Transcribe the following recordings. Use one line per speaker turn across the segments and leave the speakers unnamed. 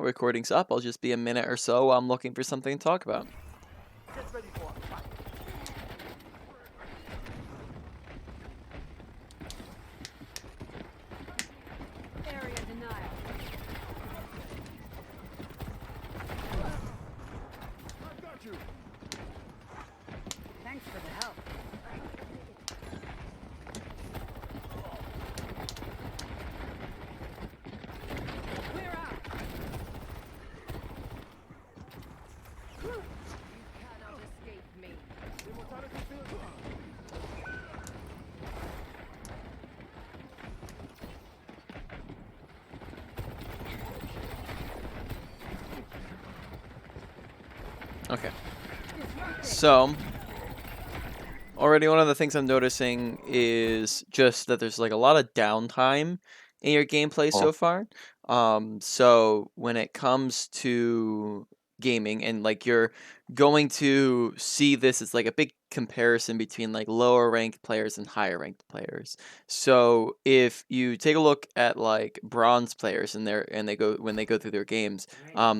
recording's up, I'll just be a minute or so while I'm looking for something to talk about.
Get ready for a fight.
Area denial.
I got you.
Thanks for the help. We're out. You cannot escape me.
Immortality field.
Okay. So, already one of the things I'm noticing is just that there's like a lot of downtime in your gameplay so far. So when it comes to gaming and like you're going to see this as like a big comparison between like lower ranked players and higher ranked players. So if you take a look at like bronze players and they go when they go through their games,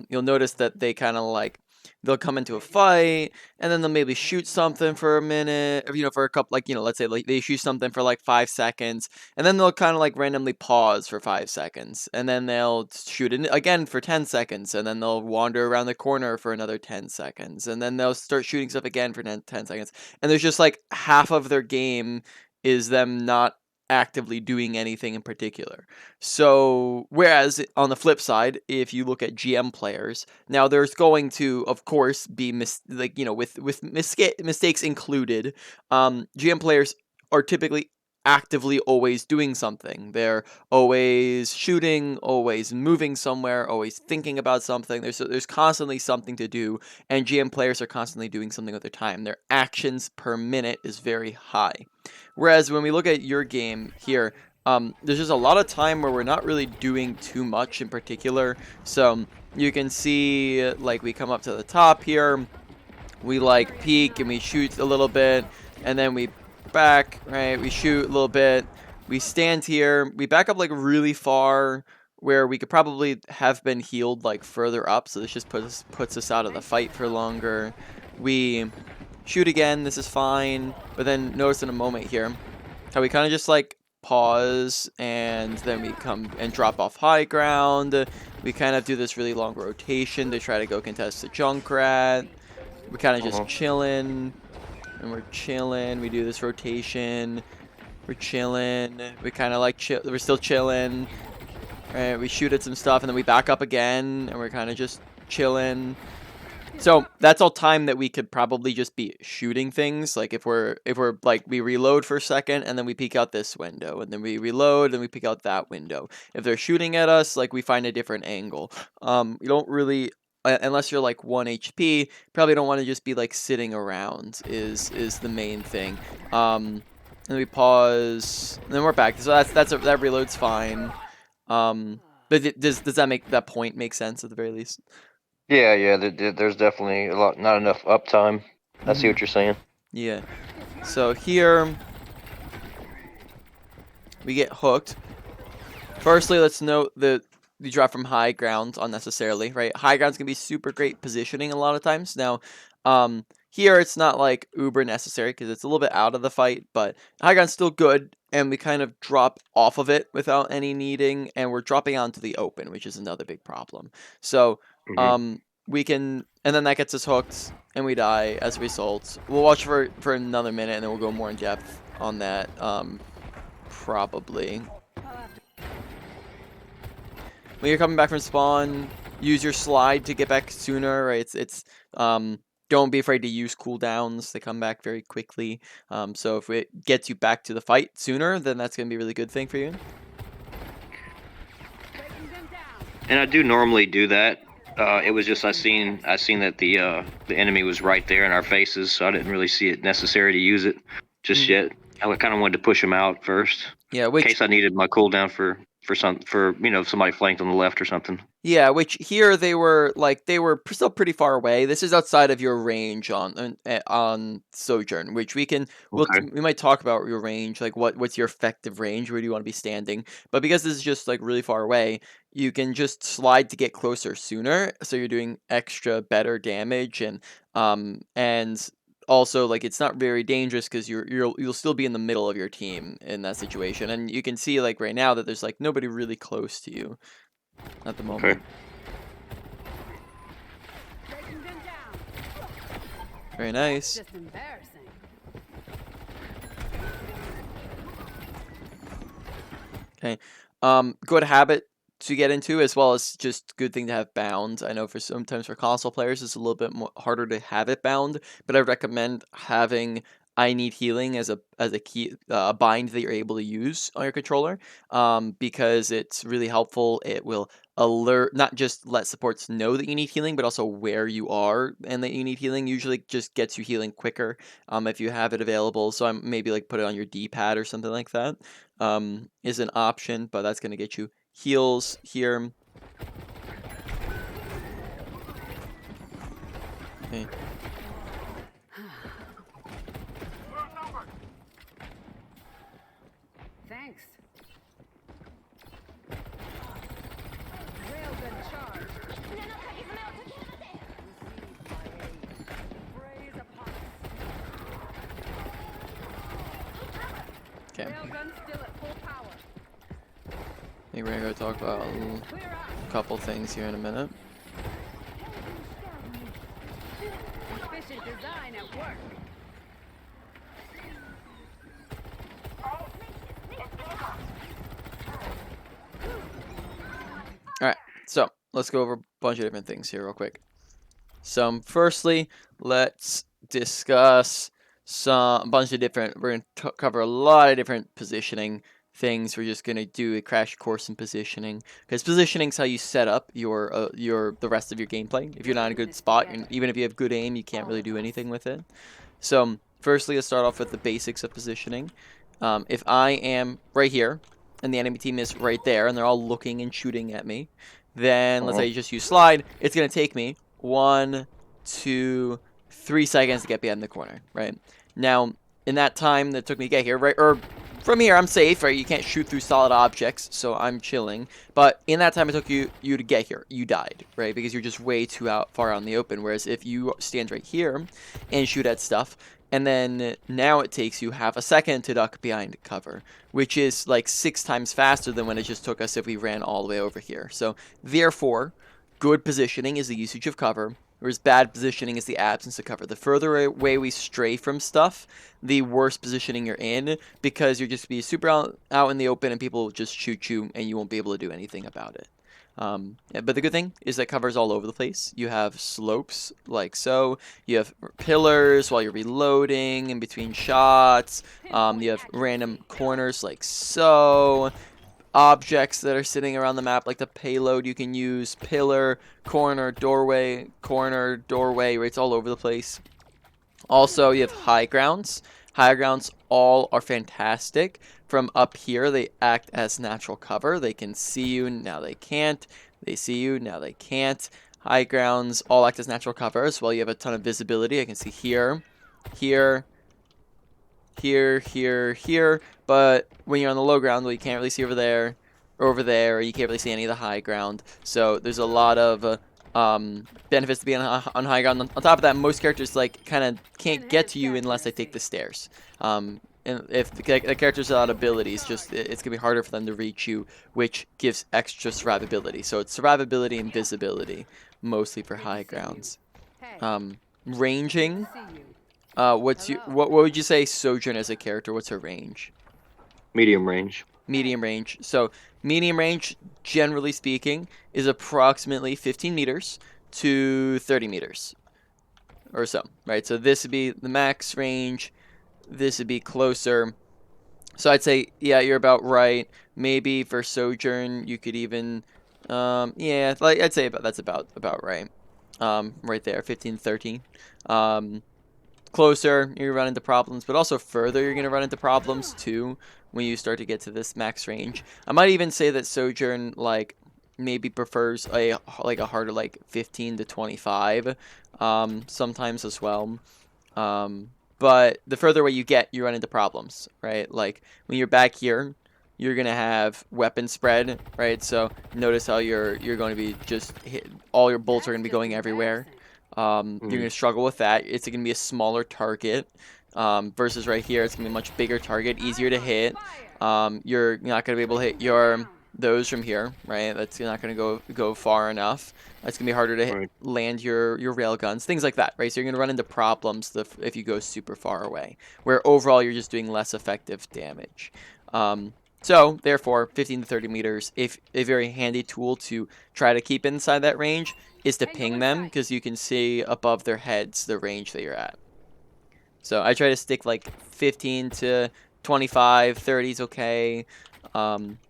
you'll notice that they kind of like they'll come into a fight and then they'll maybe shoot something for a minute, or, for a couple, like, let's say like they shoot something for like 5 seconds, and then they'll kind of like randomly pause for 5 seconds, and then they'll shoot it again for 10 seconds, and then they'll wander around the corner for another 10 seconds, and then they'll start shooting stuff again for 10 seconds. And there's just like half of their game is them not actively doing anything in particular. So, whereas on the flip side, if you look at GM players, now there's going to, of course, be with mistakes included. GM players are typically actively always doing something. They're always shooting, always moving somewhere, always thinking about something. There's constantly something to do, and GM players are constantly doing something with their time. Their actions per minute is very high. Whereas when we look at your game here, there's just a lot of time where we're not really doing too much in particular. So you can see, like, we come up to the top here, we like peek and we shoot a little bit, and then we back, right? We shoot a little bit, we stand here, we back up like really far where we could probably have been healed like further up, so this just puts us out of the fight for longer. We shoot again, this is fine, but then notice in a moment here how we kind of just like pause and then we come and drop off high ground. We kind of do this really long rotation to try to go contest the Junkrat. We're kind of just chilling, and we're chilling. We do this rotation. We're chilling. We kind of like we're still chilling. Right? We shoot at some stuff, and then we back up again, and we're kind of just chilling. So that's all time that we could probably just be shooting things. Like if we're like, we reload for a second and then we peek out this window, and then we reload and we peek out that window. If they're shooting at us, like, we find a different angle. You don't really, unless you're like 1 HP, probably don't want to just be like sitting around is the main thing. And we pause, and then we're back. So that reload's fine. But does that point make sense at the very least?
Yeah. There's definitely not enough uptime. I see what you're saying.
Yeah. So here we get hooked. Firstly, let's note that you drop from high ground unnecessarily, right? High ground's gonna be super great positioning a lot of times. Now, here it's not like uber necessary because it's a little bit out of the fight, but high ground's still good, and we kind of drop off of it without any needing, and we're dropping out into the open, which is another big problem. So, we can, and then that gets us hooked, and we die as a result. We'll watch for another minute, and then we'll go more in depth on that, probably. When you're coming back from spawn, use your slide to get back sooner, right? Don't be afraid to use cooldowns. They come back very quickly. So if it gets you back to the fight sooner, then that's going to be a really good thing for you.
And I do normally do that. It was just I seen that the enemy was right there in our faces, so I didn't really see it necessary to use it just yet. I kind of wanted to push him out first.
Yeah,
in case I needed my cooldown for if somebody flanked on the left or something.
Yeah, which here they were still pretty far away. This is outside of your range on Sojourn, which we might talk about your range, like what's your effective range, where do you want to be standing. But because this is just like really far away, you can just slide to get closer sooner, so you're doing extra better damage, and also like it's not very dangerous because you'll still be in the middle of your team in that situation, and you can see like right now that there's like nobody really close to you at the moment.
Breaking them down.
Very nice.
Just embarrassing.
Okay. Good habit to get into, as well as just good thing to have bound. I know for sometimes for console players it's a little bit more harder to have it bound, but I recommend having I need healing as a key bind that you're able to use on your controller, because it's really helpful. It will alert, not just let supports know that you need healing, but also where you are and that you need healing. Usually just gets you healing quicker if you have it available. So I'm maybe like put it on your D-pad or something like that, is an option, but that's going to get you heals here. Okay.
Thanks. Railgun charge. Receive my aid. Raise upon us.
Okay.
Railgun still at full power.
I think we're going to go talk about
Clear out.
a couple things here in a minute.
Efficient design at work.
Alright, so let's go over a bunch of different things here real quick. So firstly, let's discuss a bunch of different, we're going to cover a lot of different positioning things. We're just going to do a crash course in positioning, because positioning is how you set up the rest of your gameplay. If you're not in a good spot, and even if you have good aim, you can't really do anything with it. So firstly, let's start off with the basics of positioning. If I am right here and the enemy team is right there and they're all looking and shooting at me, then let's say you just use slide, it's going to take me 1, 2, 3 seconds to get behind the corner, right? Now, in that time that it took me to get here, right, or from here, I'm safe, right? You can't shoot through solid objects, so I'm chilling. But in that time it took you to get here, you died, right? Because you're just way too far out in the open. Whereas if you stand right here and shoot at stuff, and then now it takes you half a second to duck behind cover, which is like 6 times faster than when it just took us if we ran all the way over here. So therefore, good positioning is the usage of cover, whereas bad positioning is the absence of cover. The further away we stray from stuff, the worse positioning you're in, because you're just be super out in the open and people will just shoot you and you won't be able to do anything about it. But the good thing is that cover's all over the place. You have slopes like so. You have pillars while you're reloading in between shots. You have random corners like so. Objects that are sitting around the map, like the payload you can use. Pillar, corner, doorway, where it's all over the place. Also, you have high grounds. High grounds all are fantastic. From up here, they act as natural cover. They can see you, now they can't. They see you, now they can't. High grounds all act as natural cover as well. You have a ton of visibility. I can see here, here, here. But when you're on the low ground, well, you can't really see over there, or you can't really see any of the high ground. So there's a lot of benefits to being on high ground. On top of that, most characters like kind of can't get to you unless they take the stairs. And if the characters without abilities, it's gonna be harder for them to reach you, which gives extra survivability. So it's survivability and visibility, mostly for high grounds.
Hey,
Ranging.
see you.
What would you say Sojourn as a character? What's her range?
Medium range.
Medium range. So medium range, generally speaking, is approximately 15 meters to 30 meters or so, right? So this would be the max range. This would be closer. So I'd say, yeah, you're about right. Maybe for Sojourn, you could even, yeah, like I'd say that's about right. Right there, 15, 13. Closer, you're run into problems, but also further, you're gonna run into problems too when you start to get to this max range. I might even say that Sojourn like maybe prefers a harder like 15 to 25 sometimes as well. But the further away you get, you run into problems, right? Like when you're back here, you're gonna have weapon spread, right? So notice how you're going to be just all your bolts are gonna be going everywhere. You're gonna struggle with that. It's gonna be a smaller target versus right here. It's gonna be a much bigger target, easier to hit. You're not gonna be able to hit your those from here, right? That's not gonna go far enough. It's gonna be harder to
Right.
land your rail guns, things like that, right? So you're gonna run into problems if you go super far away, where overall you're just doing less effective damage. So, therefore, 15 to 30 meters, if a very handy tool to try to keep inside that range is to ping them, because you can see above their heads the range that you're at. So I try to stick like 15 to 25, 30 is okay,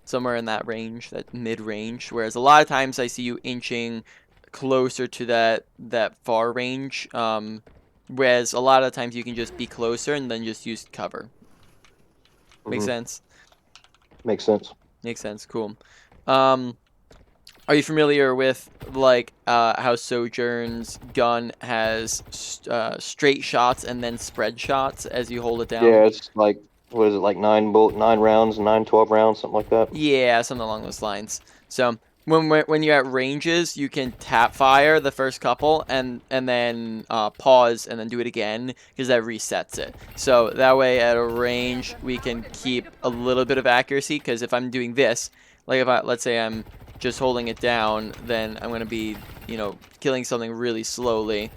somewhere in that range, that mid-range. Whereas a lot of times I see you inching closer to that far range, whereas a lot of times you can just be closer and then just use cover. Make sense?
Makes sense.
Makes sense. Cool. Are you familiar with like how Sojourn's gun has straight shots and then spread shots as you hold it down?
Yeah, it's like, what is it, like 9 rounds, 12 rounds, something like that?
Yeah, something along those lines. So when you're at ranges, you can tap fire the first couple and then pause and then do it again because that resets it. So that way at a range we can keep a little bit of accuracy, because if I'm doing this, like if let's say I'm just holding it down, then I'm gonna be, killing something really slowly,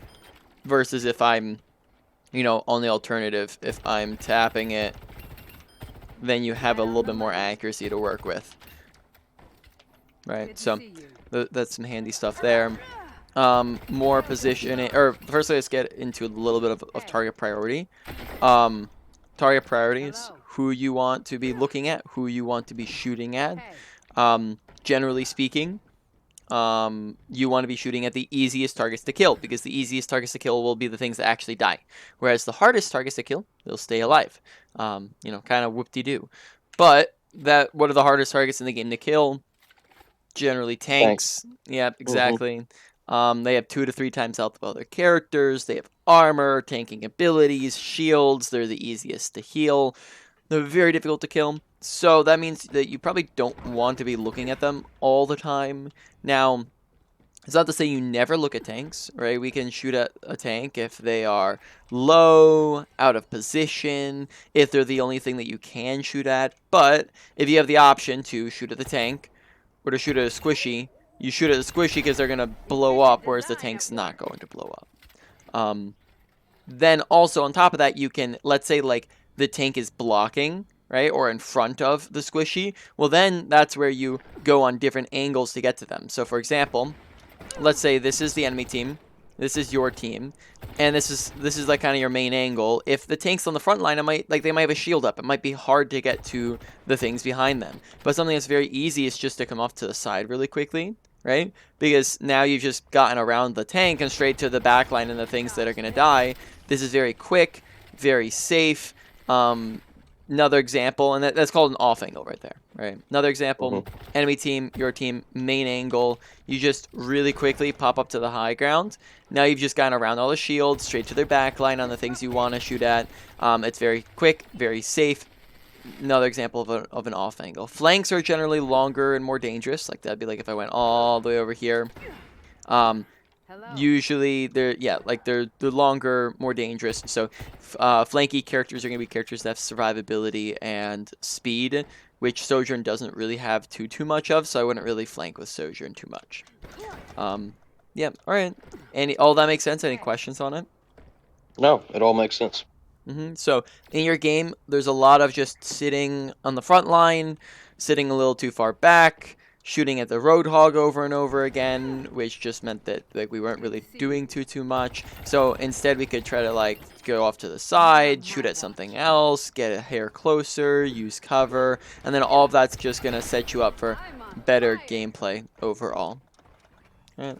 versus if I'm, on the alternative, if I'm tapping it, then you have a little bit more accuracy to work with. Right, so that's some handy stuff there. More positioning, or first let's get into a little bit of target priority. Target priorities, who you want to be looking at, who you want to be shooting at. Generally speaking, you want to be shooting at the easiest targets to kill, because the easiest targets to kill will be the things that actually die. Whereas the hardest targets to kill, they'll stay alive. Kind of whoop-de-doo. But what are the hardest targets in the game to kill? Generally tanks. Yep, exactly. They have 2 to 3 times health of other characters. They have armor, tanking abilities, shields. They're the easiest to heal. They're very difficult to kill. So that means that you probably don't want to be looking at them all the time. Now, it's not to say you never look at tanks, right? We can shoot at a tank if they are low, out of position, if they're the only thing that you can shoot at. But if you have the option to shoot at the tank or to shoot at a squishy, you shoot at the squishy because they're going to blow up, whereas the tank's not going to blow up. Then also on top of that, you can, let's say like the tank is blocking, right, or in front of the squishy. Well, then that's where you go on different angles to get to them. So for example, let's say this is the enemy team, this is your team, and this is like kind of your main angle. If the tank's on the front line, they might have a shield up. It might be hard to get to the things behind them. But something that's very easy is just to come off to the side really quickly, right? Because now you've just gotten around the tank and straight to the back line and the things that are going to die. This is very quick, very safe. Another example, and that's called an off angle right there, right? Another example, enemy team, your team, main angle. You just really quickly pop up to the high ground. Now you've just gotten around all the shields, straight to their back line on the things you want to shoot at. It's very quick, very safe. Another example of an off angle. Flanks are generally longer and more dangerous. Like that'd be like if I went all the way over here. Usually they're longer, more dangerous. So flanky characters are going to be characters that have survivability and speed, which Sojourn doesn't really have too much of, so I wouldn't really flank with Sojourn too much. Yeah, all right. All that makes sense? Any questions on it?
No, it all makes sense.
So in your game, there's a lot of just sitting on the front line, sitting a little too far back, shooting at the Roadhog over and over again, which just meant that we weren't really doing too much. So instead we could try to go off to the side, shoot at something else, get a hair closer, use cover, and then all of that's just going to set you up for better gameplay overall. All right.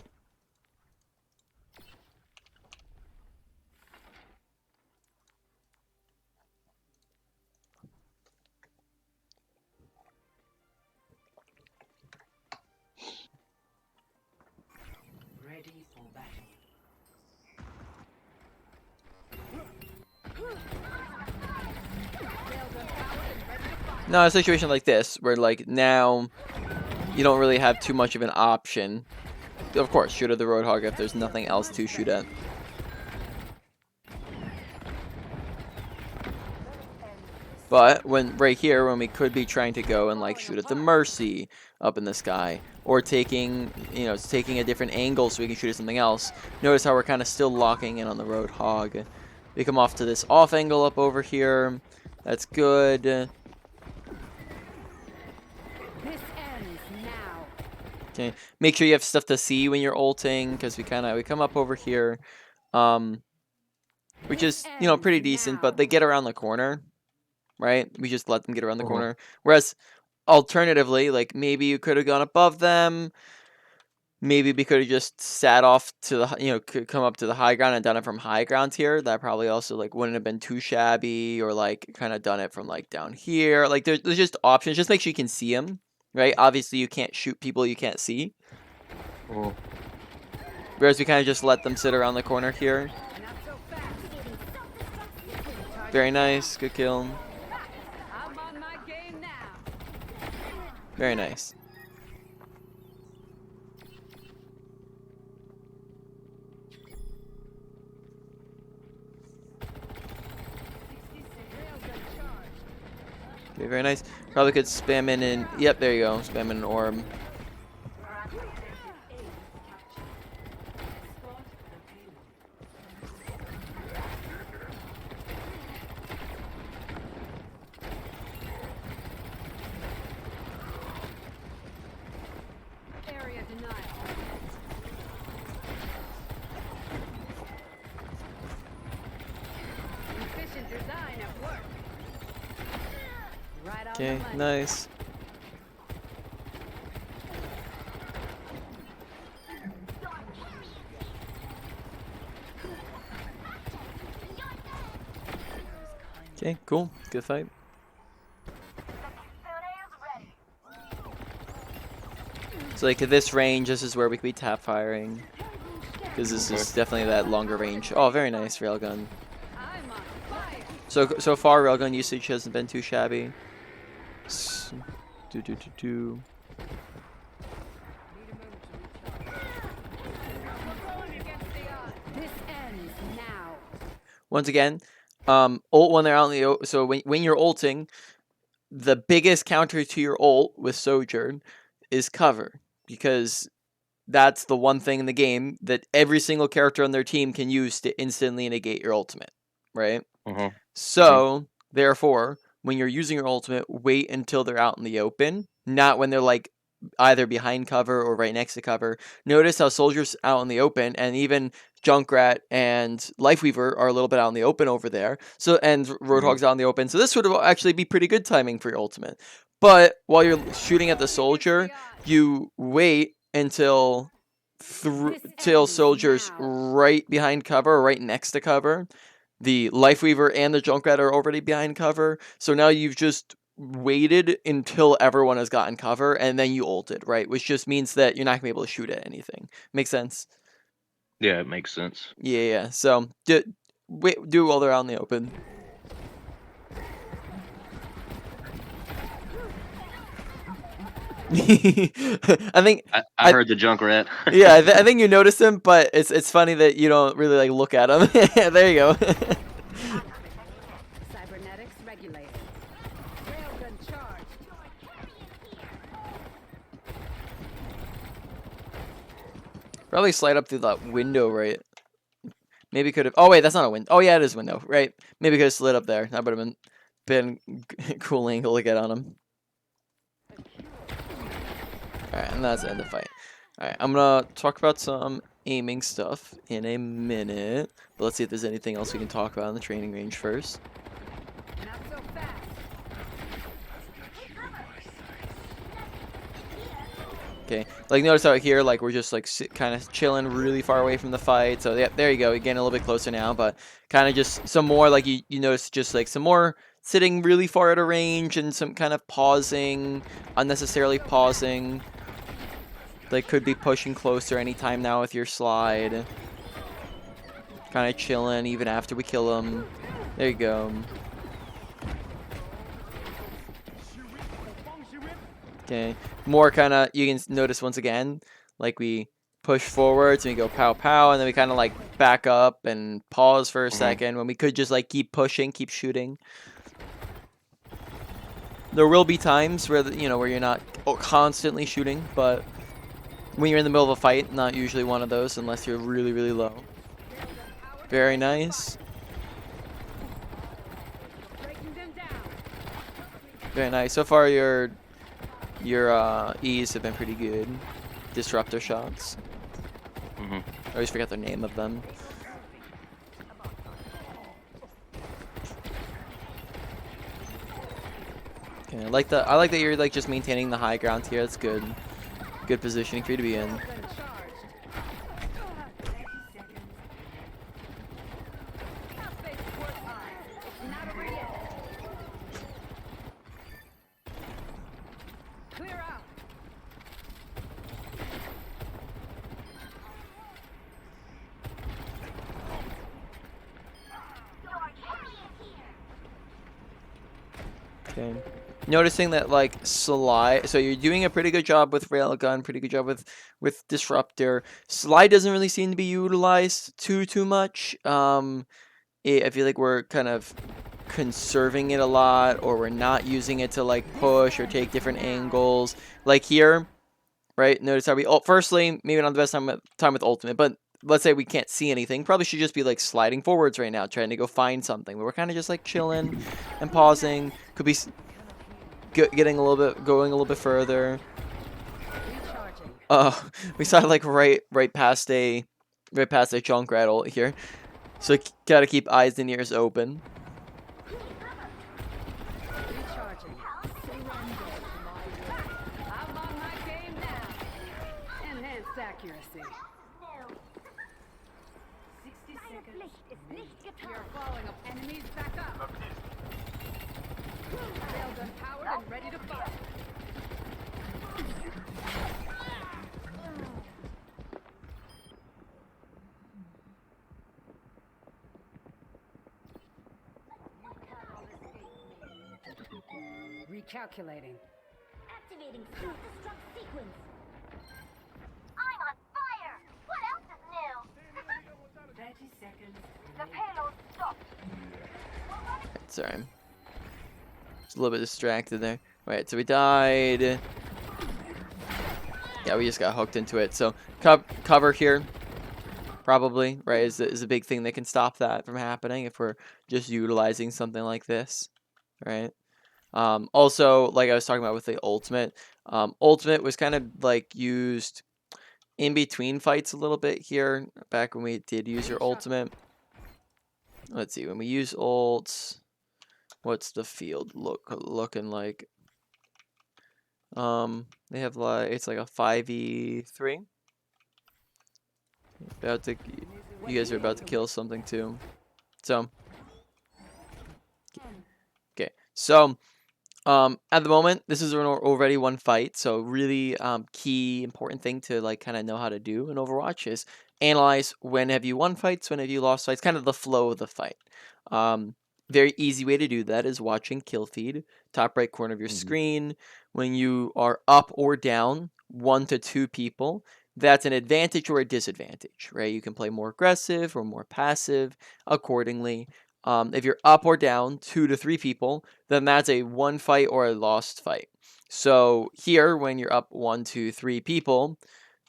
Ready for battle. Railgun powered and ready to fire.
No, a situation like this where like now you don't really have too much of an option. Of course, shoot at the Roadhog if there's nothing else to shoot at. But when right here, when we could be trying to go and like shoot at the Mercy up in the sky, or taking, you know, taking a different angle so we can shoot at something else. Notice how we're kind of still locking in on the Roadhog. We come off to this off angle up over here. That's good.
This ends now.
Okay, make sure you have stuff to see when you're ulting, because we come up over here, which is, you know, pretty decent, but they get around the corner. Right? We just let them get around the corner. Whereas, alternatively, like, maybe you could have gone above them. Maybe we could have just sat off to the, you know, come up to the high ground and done it from high ground here. That probably also, like, wouldn't have been too shabby. Or, like, kind of done it from, like, down here. Like, there's just options. Just make sure you can see them. Right? Obviously, you can't shoot people you can't see. Whereas we kind of just let them sit around the corner here.
Not so fast.
Very nice. Good kill.
I'm on my game now.
Very nice. Okay, very nice. Probably could spam in and... Yep, there you go. Spam in an orb.
Area denial. Efficient design at work. Right on
Okay,
the money.
nice. Okay, cool. Good fight. So like at this range, this is where we could be tap firing. Because this is definitely that longer range. Oh, very nice railgun.
I'm on fire.
So far, railgun usage hasn't been too shabby. Do.
This ends now.
Once again, ult when they're out in the so when you're ulting, the biggest counter to your ult with Sojourn is cover, because that's the one thing in the game that every single character on their team can use to instantly negate your ultimate, right? So, therefore, when you're using your ultimate, wait until they're out in the open, not when they're like either behind cover or right next to cover. Notice how Soldier's out in the open, and even Junkrat and Lifeweaver are a little bit out in the open over there. So, and Roadhog's out in the open. So this would actually be pretty good timing for your ultimate. But while you're shooting at the Soldier, you wait until till Soldier's right behind cover or right next to cover. The Lifeweaver and the Junkrat are already behind cover, so now you've just waited until everyone has gotten cover, and then you ulted, right? Which just means that you're not going to be able to shoot at anything. Make sense?
Yeah, it makes sense.
Yeah. So, do it while they're out in the open. I think
I heard the Junkrat.
yeah, I think you noticed him, but it's funny that you don't really like look at him. There you go.
Cybernetics regulated. Railgun charged.
Probably slide up through that window, right? Maybe could have. Oh wait, that's not a window. Oh yeah, it is a window, right? Maybe could have slid up there. That would have been a cool angle to get on him. Alright, and that's the end of the fight. Alright, I'm gonna talk about some aiming stuff in a minute. But let's see if there's anything else we can talk about in the training range first.
Not so fast.
Okay, like notice out here, like we're just like kind of chilling really far away from the fight. So yeah, there you go. You're getting a little bit closer now, but kind of just some more, like you notice just like some more sitting really far out of range and some kind of pausing, unnecessarily pausing. They could be pushing closer anytime now with your slide. Kind of chilling even after we kill them. There you go. Okay, more kind of, you can notice once again, like we push forwards and we go pow pow, and then we kind of like back up and pause for a second when we could just like keep pushing, keep shooting. There will be times where, where you're not constantly shooting, but when you're in the middle of a fight, not usually one of those unless you're really, really low. Very nice.
Breaking them down.
Very nice. So far, your E's have been pretty good. Disruptor shots.
Mhm.
I always forget the name of them. Okay, I like that you're like just maintaining the high ground here. That's good. Good positioning for you to be in.
Railgun charged.
30 seconds.
Face towards high. It's not over yet. Clear out.
Okay. Noticing that like Slide, so you're doing a pretty good job with Railgun, pretty good job with Disruptor. Slide doesn't really seem to be utilized too much. I feel like we're kind of conserving it a lot, or we're not using it to like push or take different angles. Like here, right? Notice how we, firstly, maybe not the best time with ultimate, but let's say we can't see anything. Probably should just be like sliding forwards right now, trying to go find something. But we're kind of just like chilling and pausing. Could be getting a little bit, going a little bit further.
Recharging.
We saw like right past a junk rattle here. So gotta keep eyes and ears open.
Recharging. Surrender to my will. I'm on my game now. Enhanced accuracy.
60 seconds.
You're following up. Enemies back up. Railgun powered and ready to fire. Recalculating.
Activating self-destruct sequence. I'm on fire! What else is new?
30 seconds.
The payload stopped.
Sorry. Just a little bit distracted there. Right, so we died. Yeah, we just got hooked into it. So cover here, probably, right, is a big thing that can stop that from happening if we're just utilizing something like this, right? Also, like I was talking about with the ultimate, ultimate was kind of like used in between fights a little bit here, back when we did use your ultimate. Let's see, when we use ults, what's the field looking like? They have like, it's like a 5v3. About to, you guys are about to kill something too. So, okay, so at the moment, this is already one fight, so really key important thing to like kind of know how to do in Overwatch is analyze when have you won fights, when have you lost fights, kind of the flow of the fight. Very easy way to do that is watching kill feed, top right corner of your screen. When you are up or down 1 to 2 people, that's an advantage or a disadvantage, right? You can play more aggressive or more passive accordingly. If you're up or down 2 to 3 people, then that's a won fight or a lost fight. So here, when you're up 1, 2, 3 people,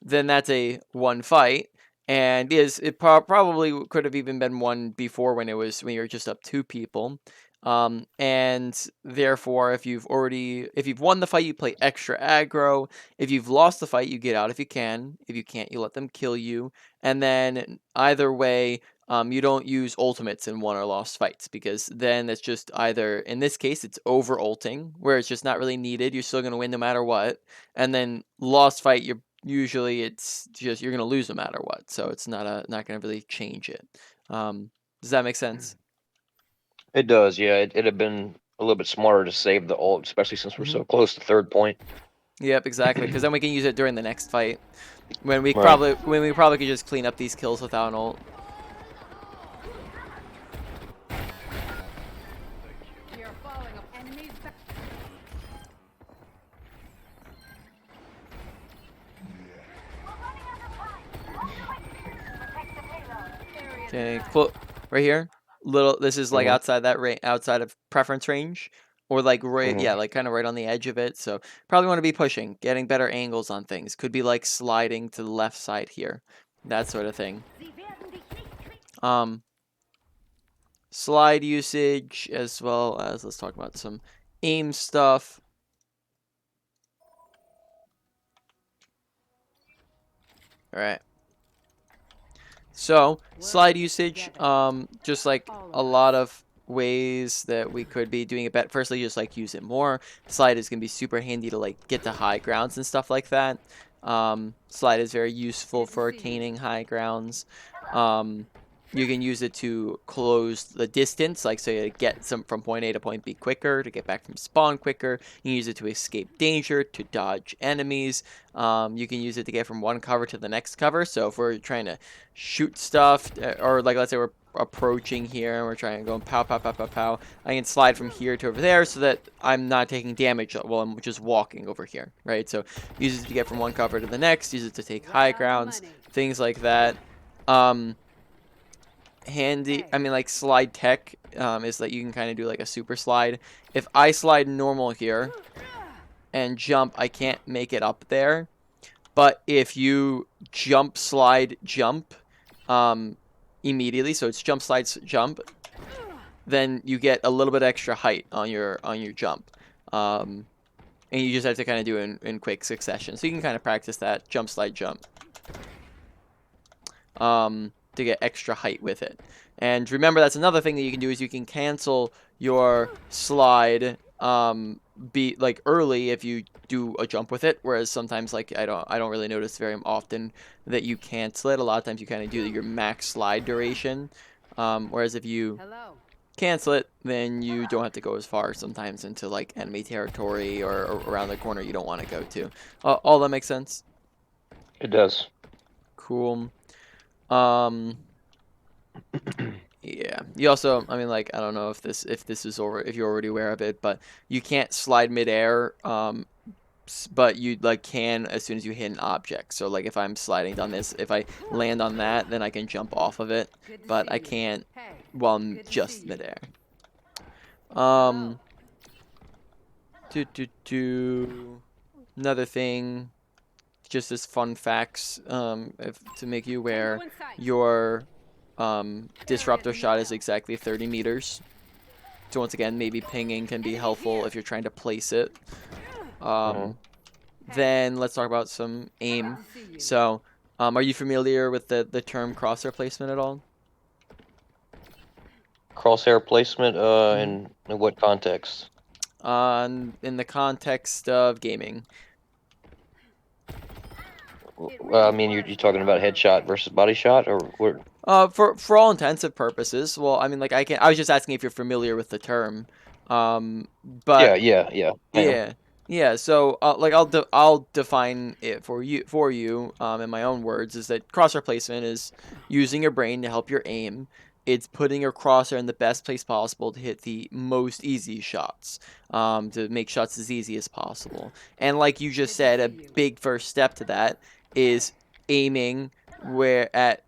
then that's a one fight. And it probably could have even been one before when you're just up 2 people. And therefore, if you've won the fight, you play extra aggro. If you've lost the fight, you get out if you can. If you can't, you let them kill you. And then either way, you don't use ultimates in won or lost fights, because then it's just either, in this case, it's over ulting, where it's just not really needed. You're still going to win no matter what. And then lost fight, it's just you're going to lose no matter what. So it's not going to really change it. Does that make sense?
It does, yeah. It'd have been a little bit smarter to save the ult, especially since we're so close to third point.
Yep, exactly. Because then we can use it during the next fight, when we
Right.
probably could just clean up these kills without an ult.
You're following up. Enemies back.
Okay, right here. This is like outside that outside of preference range, or like yeah, like kind of right on the edge of it. So probably want to be pushing, getting better angles on things. Could be like sliding to the left side here, that sort of thing. Slide usage as well as, let's talk about some aim stuff. All right. So slide usage, just like a lot of ways that we could be doing it better. Firstly, just like use it more. Slide is gonna be super handy to like get to high grounds and stuff like that. Slide is very useful for caning high grounds. You can use it to close the distance, like so you get some from point A to point B quicker, to get back from spawn quicker. You can use it to escape danger, to dodge enemies. You can use it to get from one cover to the next cover. So if we're trying to shoot stuff, or like let's say we're approaching here and we're trying to go pow, pow, pow, pow, pow, I can slide from here to over there so that I'm not taking damage while I'm just walking over here, right? So use it to get from one cover to the next, use it to take high grounds, things like that. Handy, I mean, like slide tech is that you can kind of do like a super slide. If I slide normal here and jump, I can't make it up there. But if you jump, slide, jump immediately, so it's jump, slide, jump, then you get a little bit extra height on your jump. And you just have to kind of do it in quick succession. So you can kind of practice that jump, slide, jump. To get extra height with it. And remember, that's another thing that you can do is you can cancel your slide be like early if you do a jump with it, whereas sometimes like I don't really notice very often that you cancel it. A lot of times you kind of do your max slide duration, whereas if you cancel it, then you don't have to go as far sometimes into like enemy territory or around the corner you don't want to go to. All that makes sense?
It does.
Cool. Yeah. You also, I mean, like, I don't know if this is over, if you're already aware of it, but you can't slide midair, but you like can as soon as you hit an object. So like if I'm sliding down this, if I land on that, then I can jump off of it, but I can't while I'm just midair. Another thing, just as fun facts, to make you aware, your disruptor shot is exactly 30 meters. So once again, maybe pinging can be helpful if you're trying to place it. Then let's talk about some aim. So, are you familiar with the term crosshair placement at all?
Crosshair placement, in what context?
In the context of gaming.
Well, I mean, you're talking about headshot versus body shot, or what?
For all intensive purposes. Well, I mean, like I was just asking if you're familiar with the term. But
Yeah. I am.
yeah. So, like I'll define it for you in my own words. Is that crosshair placement is using your brain to help your aim. It's putting your crosshair in the best place possible to hit the most easy shots, to make shots as easy as possible. And like you just said, a big first step to that is aiming where at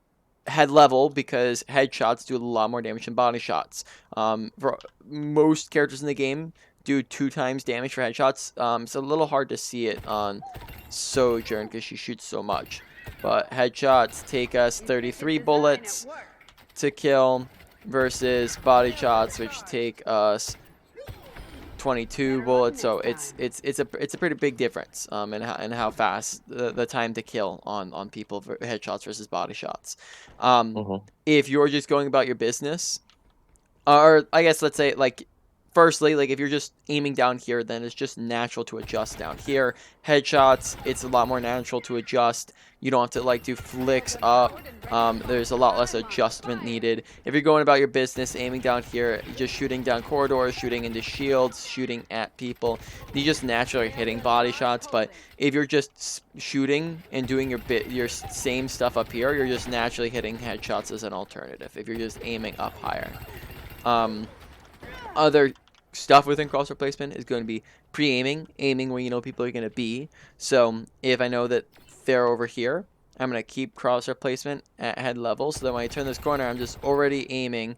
head level, because headshots do a lot more damage than body shots. For most characters in the game do 2 times damage for headshots. It's a little hard to see it on Sojourn because she shoots so much. But headshots take us 33 bullets to kill versus body shots, which take us 22 bullets. So it's a pretty big difference in how fast the time to kill on people for headshots versus body shots. If you're just going about your business, or I guess let's say like firstly, like if you're just aiming down here, then it's just natural to adjust down here. Headshots, it's a lot more natural to adjust. You don't have to like do flicks up. There's a lot less adjustment needed. If you're going about your business, aiming down here, just shooting down corridors, shooting into shields, shooting at people, you just naturally are hitting body shots. But if you're just shooting and doing your same stuff up here, you're just naturally hitting headshots as an alternative. If you're just aiming up higher. Other stuff within crosshair placement is going to be pre-aiming, aiming where you know people are going to be. So if I know that they're over here, I'm going to keep crosshair placement at head level so that when I turn this corner, I'm just already aiming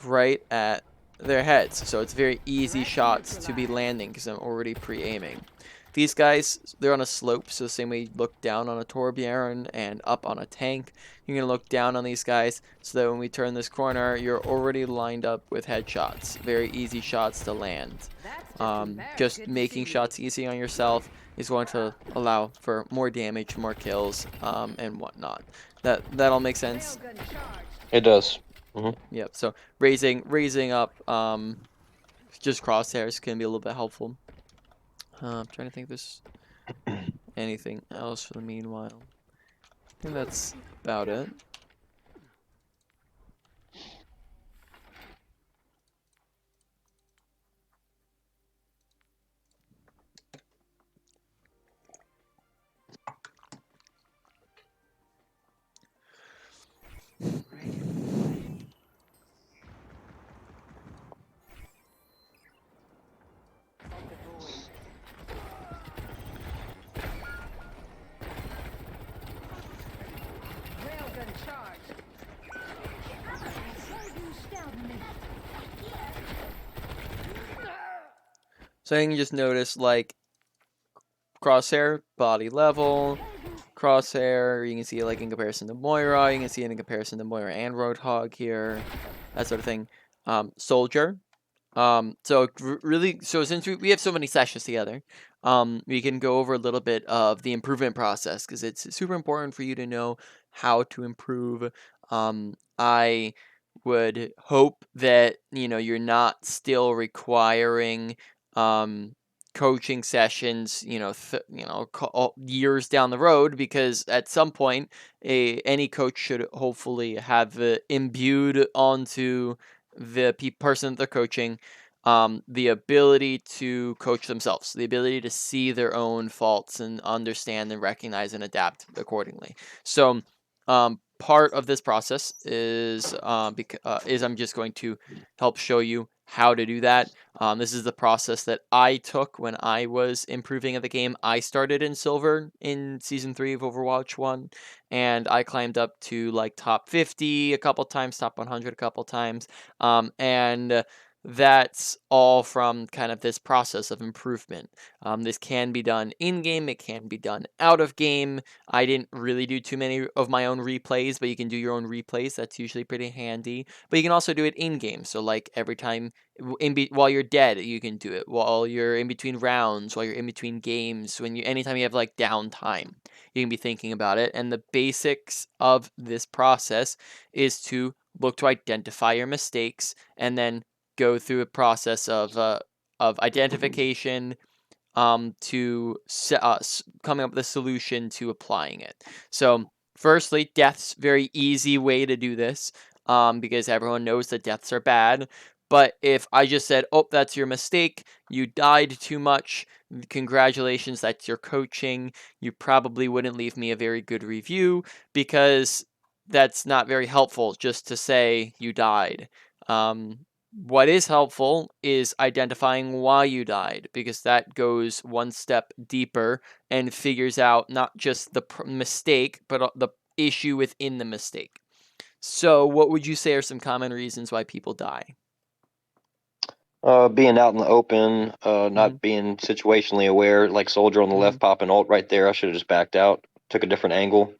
right at their heads. So it's very easy shots to be landing because I'm already pre-aiming. These guys, they're on a slope, so the same way you look down on a Torbjorn and up on a tank, you're going to look down on these guys so that when we turn this corner, you're already lined up with headshots. Very easy shots to land. Just making shots easy on yourself is going to allow for more damage, more kills, and whatnot. That'll make sense.
It does.
Yep. So raising up just crosshairs can be a little bit helpful. I'm trying to think if there's anything else for the meanwhile. I think that's about it.
Railgun charge.
So you can just notice like crosshair, body level, crosshair, you can see like in comparison to Moira, you can see it in comparison to Moira and Roadhog here, that sort of thing. Soldier. So since we have so many sessions together, we can go over a little bit of the improvement process because it's super important for you to know how to improve. I would hope that you're not still requiring coaching sessions years down the road, because at some point any coach should hopefully have imbued onto the person that they're coaching the ability to coach themselves, the ability to see their own faults and understand and recognize and adapt accordingly. So part of this process is I'm just going to help show you how to do that. This is the process that I took when I was improving at the game. I started in silver in season 3 of Overwatch 1, and I climbed up to like top 50 a couple times, top 100 a couple times, and that's all from kind of this process of improvement. This can be done in game, it can be done out of game. I didn't really do too many of my own replays, but you can do your own replays. That's usually pretty handy. But you can also do it in game. So like every time while you're dead, you can do it. While you're in between rounds, while you're in between games, anytime you have like downtime, you can be thinking about it. And the basics of this process is to look to identify your mistakes and then go through a process of identification to coming up with a solution to applying it. So firstly, death's very easy way to do this because everyone knows that deaths are bad. But if I just said, oh, that's your mistake, you died too much, congratulations, that's your coaching, you probably wouldn't leave me a very good review, because that's not very helpful just to say you died. What is helpful is identifying why you died, because that goes one step deeper and figures out not just the mistake, but the issue within the mistake. So, what would you say are some common reasons why people die?
Being out in the open,
Mhm.
not being situationally aware, like Soldier on the left popping ult right there. I should have just backed out, took a different angle.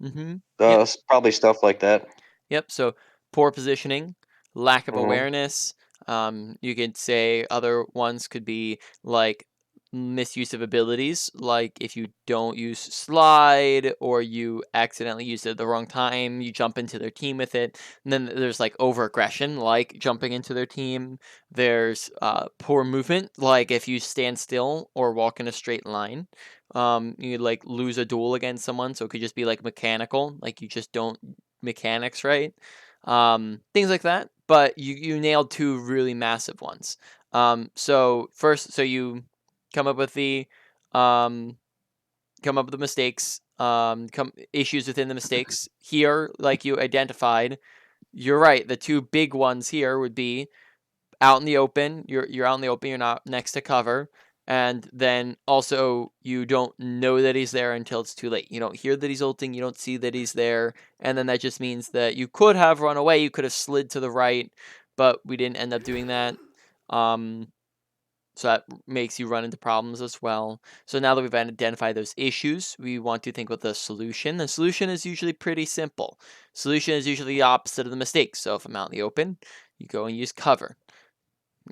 Yep.
Probably stuff like that.
Yep. So poor positioning, lack of
Mhm.
awareness. You could say other ones could be like misuse of abilities, like if you don't use slide or you accidentally use it at the wrong time, you jump into their team with it. And then there's like over aggression, like jumping into their team. There's poor movement, like if you stand still or walk in a straight line. You like lose a duel against someone, so it could just be like mechanical, like you just don't mechanics right, things like that. But you nailed two really massive ones. So you come up with the um, mistakes, issues within the mistakes here, like you identified. You're right. The two big ones here would be out in the open. You're out in the open. You're not next to cover. And then also you don't know that he's there until it's too late. You don't hear that he's ulting, you don't see that he's there, and then that just means that you could have run away, you could have slid to the right, but we didn't end up doing that. So that makes you run into problems as well. So now that we've identified those issues, we want to think about the solution. The solution is usually pretty simple. Solution is usually the opposite of the mistake. So if I'm out in the open, you go and use cover.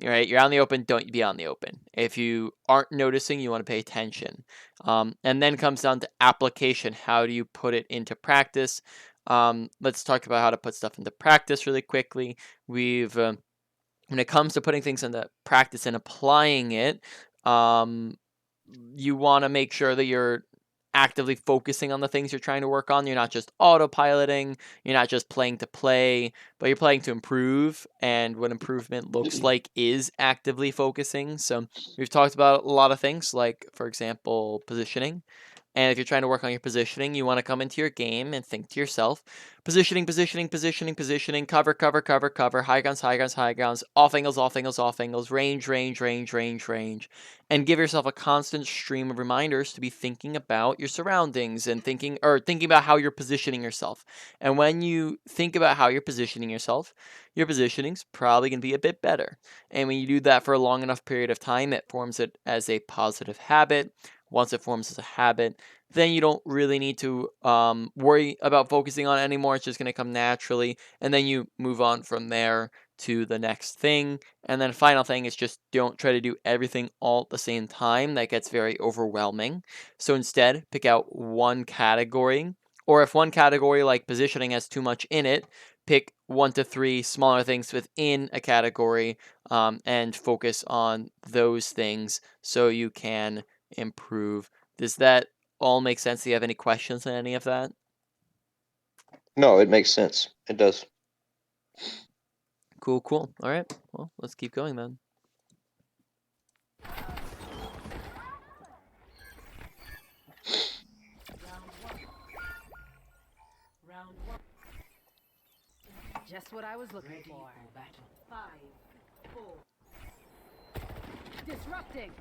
Right, you're out in the open, don't be on the open. If you aren't noticing, you want to pay attention. And then comes down to application. How do you put it into practice? Let's talk about how to put stuff into practice really quickly. When it comes to putting things into practice and applying it, you want to make sure that you're actively focusing on the things you're trying to work on. You're not just autopiloting, you're not just playing to play, but you're playing to improve. And what improvement looks like is actively focusing. So we've talked about a lot of things, like, for example, positioning. And if you're trying to work on your positioning, you want to come into your game and think to yourself, positioning, positioning, positioning, positioning, cover, cover, cover, cover, high grounds, high grounds, high grounds, off angles, off angles, off angles, range, range, range, range, range. And give yourself a constant stream of reminders to be thinking about your surroundings and thinking about how you're positioning yourself. And when you think about how you're positioning yourself, your positioning's probably going to be a bit better. And when you do that for a long enough period of time, it forms it as a positive habit. Once it forms as a habit, then you don't really need to worry about focusing on it anymore. It's just going to come naturally. And then you move on from there to the next thing. And then final thing is just don't try to do everything all at the same time. That gets very overwhelming. So instead, pick out one category. Or if one category like positioning has too much in it, pick 1 to 3 smaller things within a category and focus on those things so you can improve. Does that all make sense? Do you have any questions on any of that?
No, it makes sense. It does.
Cool, cool. All right. Well, let's keep going then.
Round one.
Just what I was looking
Ready
for.
for battle. 5, 4.
Disrupting.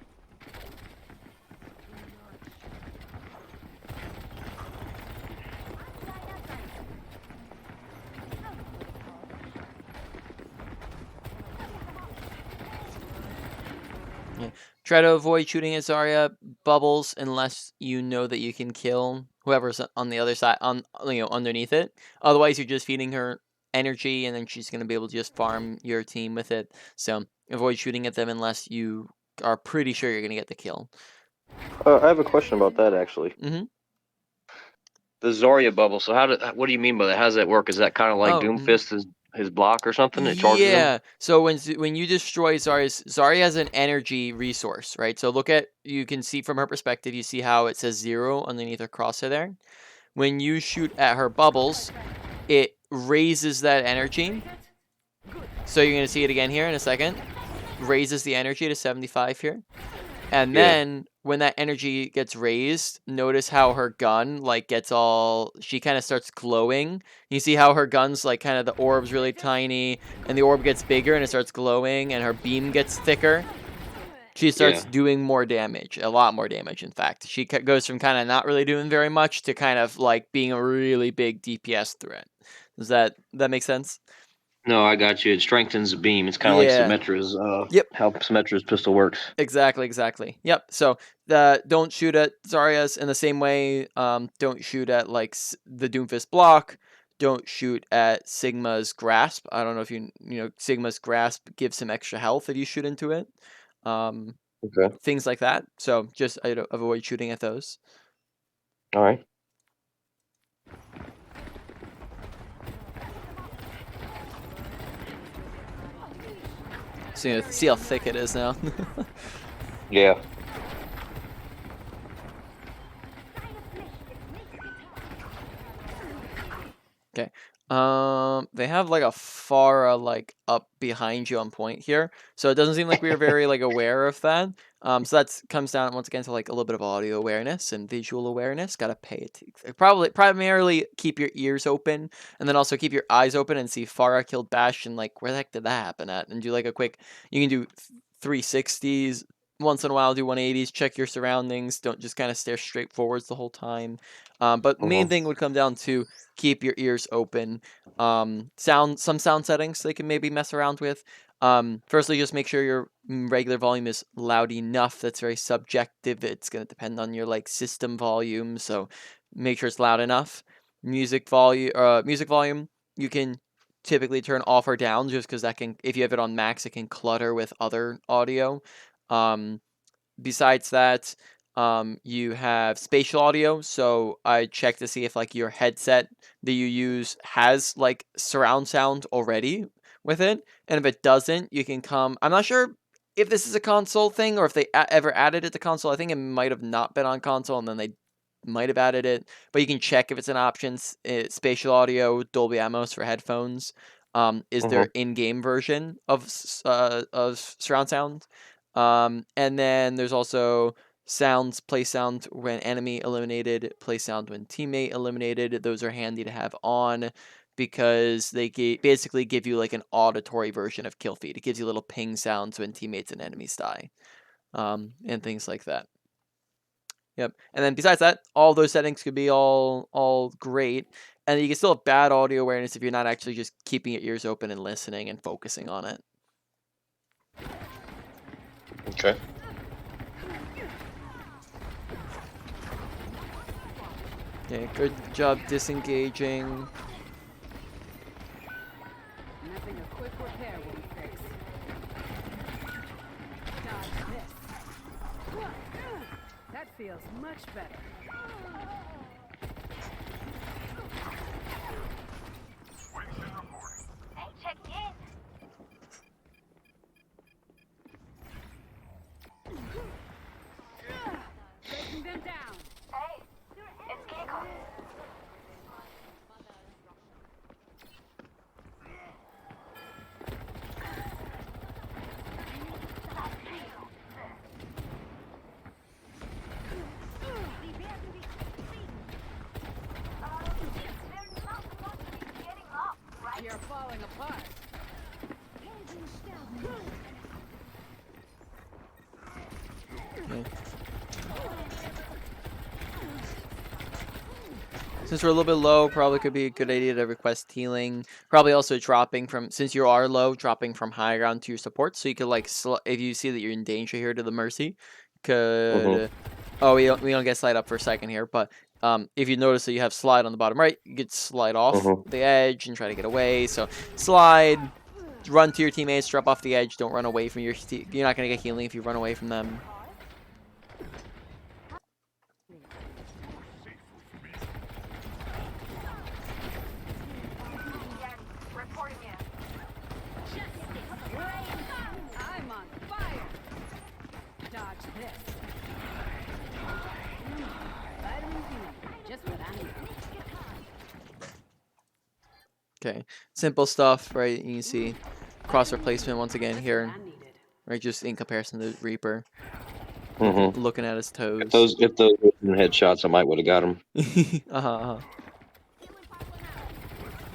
Yeah. Try to avoid shooting at Zarya bubbles unless you know that you can kill whoever's on the other side, underneath it. Otherwise, you're just feeding her energy, and then she's going to be able to just farm your team with it. So avoid shooting at them unless you are pretty sure you're going to get the kill.
I have a question about that actually.
Mm-hmm.
The Zarya bubble. So what do you mean by that? How does that work? Is that kind of like
Oh,
Doomfist his block or something? It charges him.
yeah. So when you destroy Zarya has an energy resource, right? So you can see from her perspective, you see how it says 0 underneath her crosshair there. When you shoot at her bubbles, it raises that energy. So you're going to see it again here in a second. Raises the energy to 75 here. And
Yeah.
then when that energy gets raised, notice how her gun she kind of starts glowing. You see how her gun's like kind of the orb's really tiny and the orb gets bigger and it starts glowing and her beam gets thicker. She starts
Yeah.
doing more damage, a lot more damage in fact. She goes from kind of not really doing very much to kind of like being a really big DPS threat. Does that make sense?
No, I got you. It strengthens the beam. It's kind of like
Yeah.
Symmetra's
Yep.
how Symmetra's pistol works.
Exactly. Yep. So don't shoot at Zarya's in the same way. Don't shoot at like the Doomfist block. Don't shoot at Sigma's grasp. I don't know if you know Sigma's grasp gives him extra health if you shoot into it.
Okay.
Things like that. So just avoid shooting at those.
All right.
So you know, see how thick it is now.
Yeah.
Okay. They have like a Pharah like up behind you on point here, so it doesn't seem like we are very like aware of that. So that comes down once again to like a little bit of audio awareness and visual awareness. Gotta pay it. Primarily keep your ears open, and then also keep your eyes open and see Pharah killed Bastion. Like where the heck did that happen at? And do like a quick. You can do 360s once in a while do 180s, check your surroundings, don't just kind of stare straight forwards the whole time. But main thing would come down to keep your ears open. Some sound settings they can maybe mess around with. Firstly, just make sure your regular volume is loud enough. That's very subjective. It's going to depend on your like system volume, so make sure it's loud enough. Music volume, you can typically turn off or down just because that can, if you have it on max, it can clutter with other audio. Um, Besides that, you have spatial audio. So I check to see if like your headset that you use has like surround sound already with it, and if it doesn't, you can come. I'm not sure if this is a console thing or if they ever added it to console. I think it might have not been on console, and then they might have added it. But you can check if it's an option. Spatial audio, Dolby Atmos for headphones. Is their in-game version of surround sound. And then there's also play sound when enemy eliminated, play sound when teammate eliminated. Those are handy to have on because they basically give you like an auditory version of kill feed. It gives you little ping sounds when teammates and enemies die, and things like that. Yep. And then besides that, all those settings could be all great, and you can still have bad audio awareness if you're not actually just keeping your ears open and listening and focusing on it.
Okay.
Okay, good job disengaging.
Nothing a quick repair won't fix. Dodge this. That feels much better.
Hey, checking in.
Breaking them down.
Hey, it's getting cold.
You're falling apart.
Okay. Since we're a little bit low, probably could be a good idea to request healing. Probably also dropping from, since you are low, dropping from high ground to your support. So you could like, if you see that you're in danger here, to the mercy. Could, oh, we don't get slide up for a second here, but if you notice that you have slide on the bottom right, you could slide off the edge and try to get away. So slide, run to your teammates, drop off the edge. Don't run away from your you're not gonna get healing if you run away from them.
Reporting in.
I'm on fire. Dodge this. Vitamin D, just what I need.
Okay, simple stuff, right? You can see cross replacement once again
Just
here,
what I needed.
right? Just in comparison to Reaper,
Mm-hmm.
looking at his toes.
If those were headshots, I might would have got him.
uh-huh.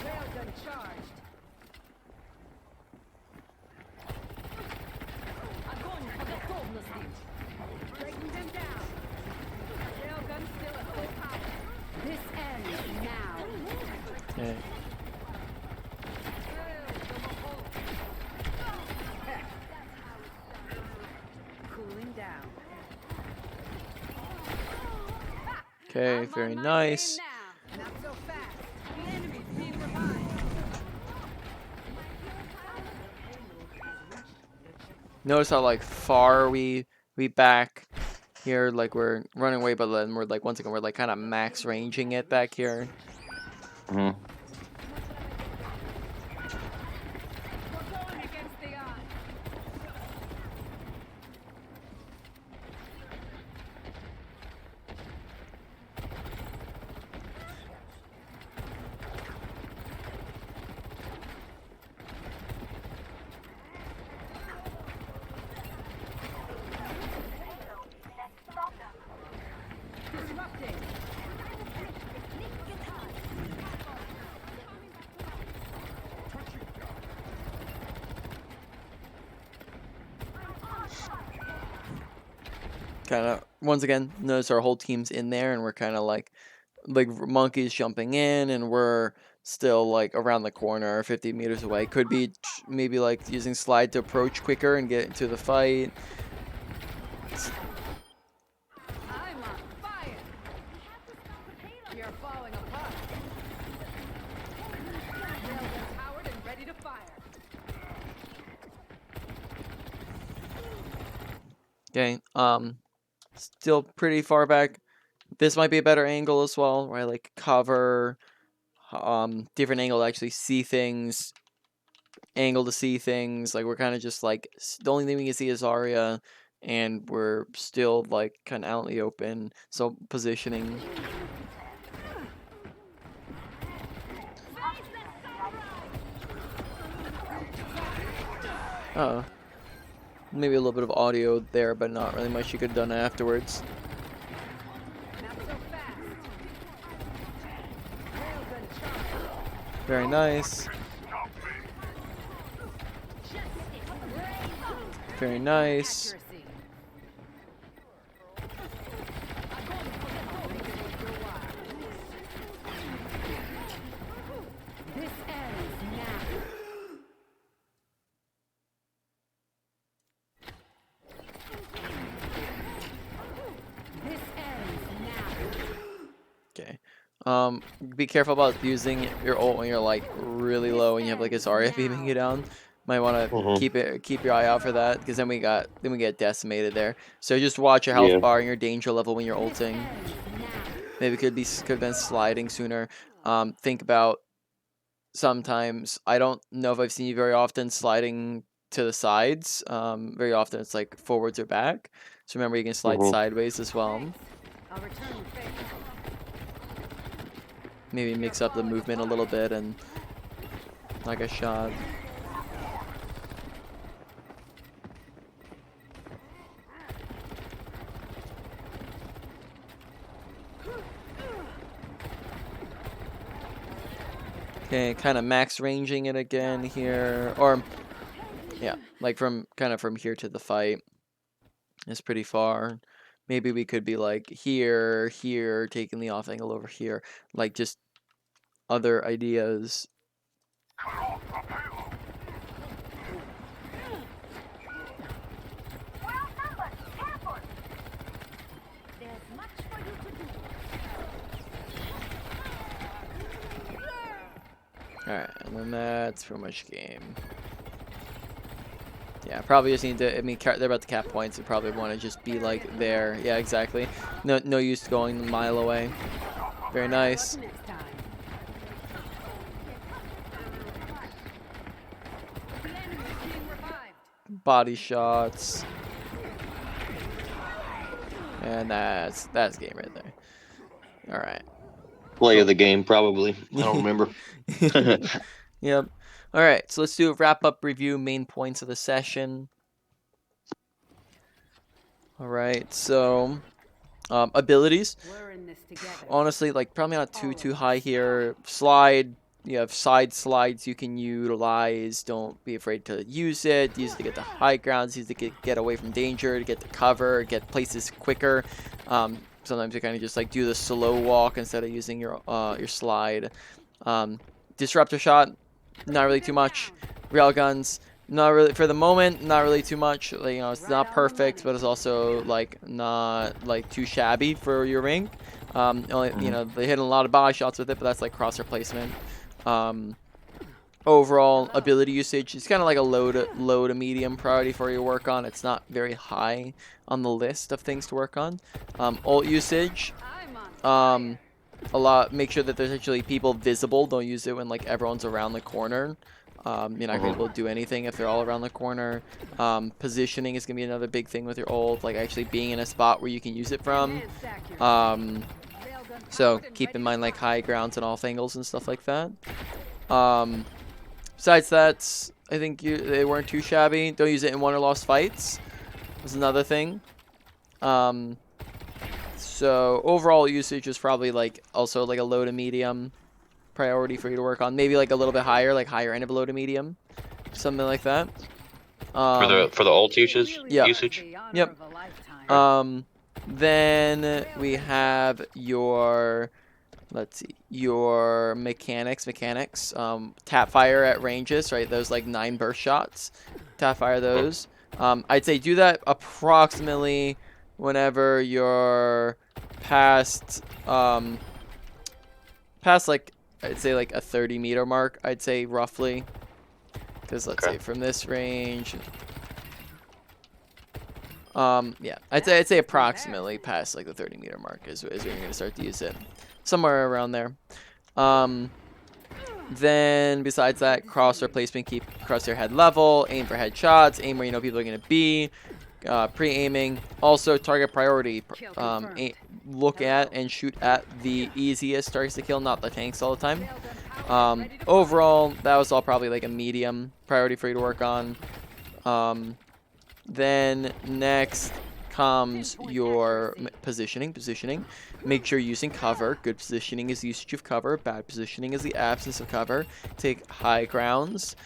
Railgun charged. Breaking them down. Railgun still at full power. This ends now.
Okay.
Cooling down.
Okay,
I'm
very
on my
nice.
game now. Not so fast. The enemy's being revived.
Notice how like far we back here, like we're running away, but then we're like once again we're like kind of max ranging it back here.
Mm-hmm.
We're going against the odds. Disrupting.
kind of once again notice our whole team's in there, and we're kind of like monkeys jumping in, and we're still like around the corner, 50 meters away. Could be maybe like using slide to approach quicker and get into the fight.
I'm on fire. You're falling apart. Railgun's powered and ready to fire.
Okay, still pretty far back. This might be a better angle as well, where I like cover, different angle to actually see things, angle to see things. Like we're kind of just like the only thing we can see is Arya, and we're still like kind of out in the open. So positioning. Maybe a little bit of audio there, but not really much you could have done afterwards.
Not so fast. Railgun charge.
Very nice. Very nice.
Accuracy. This ends now. This ends now.
Okay. Be careful about using your ult when you're like really low and you have like this Arya beaming you down. Might want to keep your eye out for that, because then we get decimated there. So just watch your health bar and your danger level when you're ulting. Maybe could have been sliding sooner. Think about sometimes, I don't know if I've seen you very often sliding to the sides. Very often it's like forwards or back. So remember you can slide sideways as well.
I'll return the favor.
Maybe mix up the movement a little bit and like a shot. Okay, kind of max ranging it again here, or yeah, like from here to the fight is pretty far. Maybe we could be like here, taking the off angle over here, like just other ideas.
Well numbered. Careful. There's much for you to do.
Alright, and then that's pretty much game. Yeah, probably just need to, I mean, they're about to cap points, so probably want to just be like there. Yeah, exactly. No use going a mile away. Very nice.
Next time. The enemy's being revived.
Body shots. And that's game right there. Alright.
Play of the game, probably. I don't remember.
Yep. All right, so let's do a wrap-up review, main points of the session. All right, so abilities.
We're in this together.
Honestly, like probably not too high here. Slide, you have side slides you can utilize. Don't be afraid to use it. Use it to get to high grounds. Use it to get away from danger, to get to cover, get places quicker. Sometimes you kind of just like do the slow walk instead of using your slide. Disruptor shot, not really too much. Railguns, not really for the moment, not really too much. Like, you know, it's not perfect, but it's also like not like too shabby for your rank. Only, you know, they hit a lot of body shots with it, but that's like cross replacement. Overall ability usage is kind of like a low to medium priority for you to work on. It's not very high on the list of things to work on. Ult usage, a lot. Make sure that there's actually people visible. Don't use it when like everyone's around the corner. You're not gonna be able to do anything if they're all around the corner. Positioning is gonna be another big thing with your ult, like actually being in a spot where you can use it from. So keep in mind like high grounds and off angles and stuff like that. Besides that, I think they weren't too shabby. Don't use it in won or lost fights. Was another thing. So overall usage is probably like also like a low to medium priority for you to work on. Maybe like a little bit higher, like higher end of low to medium, something like that.
For the ult usage.
Yeah.
Usage.
Yep. Then we have your, let's see, your mechanics. Tap fire at ranges, right? Those like 9 burst shots. Tap fire those. I'd say do that approximately whenever you're past, past like, I'd say like a 30-meter mark, I'd say roughly. Because let's
Okay.
say from this range, yeah, I'd say approximately past like the 30-meter mark is when you're gonna start to use it, somewhere around there. Then besides that, crosshair placement, keep crosshair head level, aim for headshots, aim where you know people are gonna be, pre-aiming. Also target priority,
Kill confirmed.
look at and shoot at the easiest targets to kill, not the tanks all the time. Overall, that was all probably like a medium priority for you to work on. Then next comes your positioning. Make sure you're using cover. Good positioning is the usage of cover. Bad positioning is the absence of cover. Take high grounds.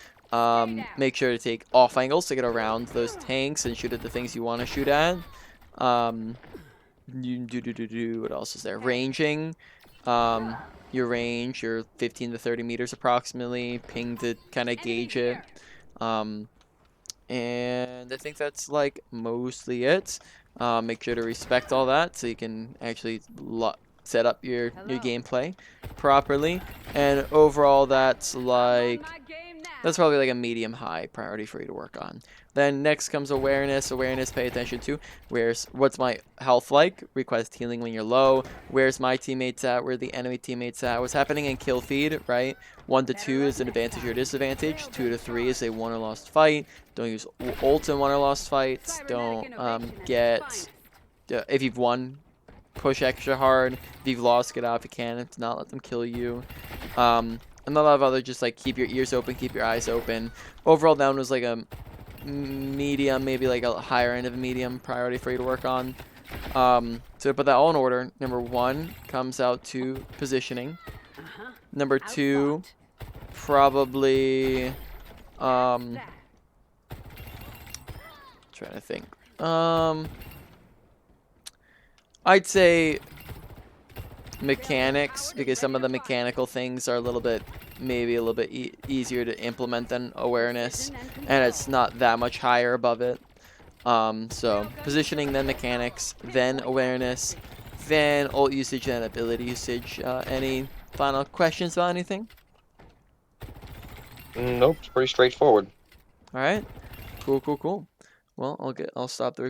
Make sure to take off angles to get around those tanks and shoot at the things you want to shoot at. What else is there? Ranging. Your range, your 15 to 30 meters approximately. Ping to kind of gauge it. And I think that's like mostly it. Make sure to respect all that so you can actually set up your gameplay properly. And overall, that's like, that's probably like a medium high priority for you to work on. Then next comes awareness. Pay attention to what's my health like. Request healing when you're low. Where's my teammates at? Where are the enemy teammates at? What's happening in kill feed, right? 1 to 2 is an advantage or disadvantage. 2 to 3 is a won or lost fight. Don't use ult in won or lost fights. Don't get, if you've won, push extra hard. If you've lost, get out if you can. If not, let them kill you. And a lot of other just like keep your ears open, keep your eyes open. Overall, down was like a medium, maybe like a higher end of a medium priority for you to work on. So to put that all in order, number 1 comes out to positioning. Number 2, probably trying to think. I'd say mechanics, because some of the mechanical things are maybe a little bit easier to implement than awareness, and it's not that much higher above it. So positioning, then mechanics, then awareness, then ult usage and ability usage. Any final questions about anything?
Nope, it's pretty straightforward.
All right, cool. Well, I'll stop the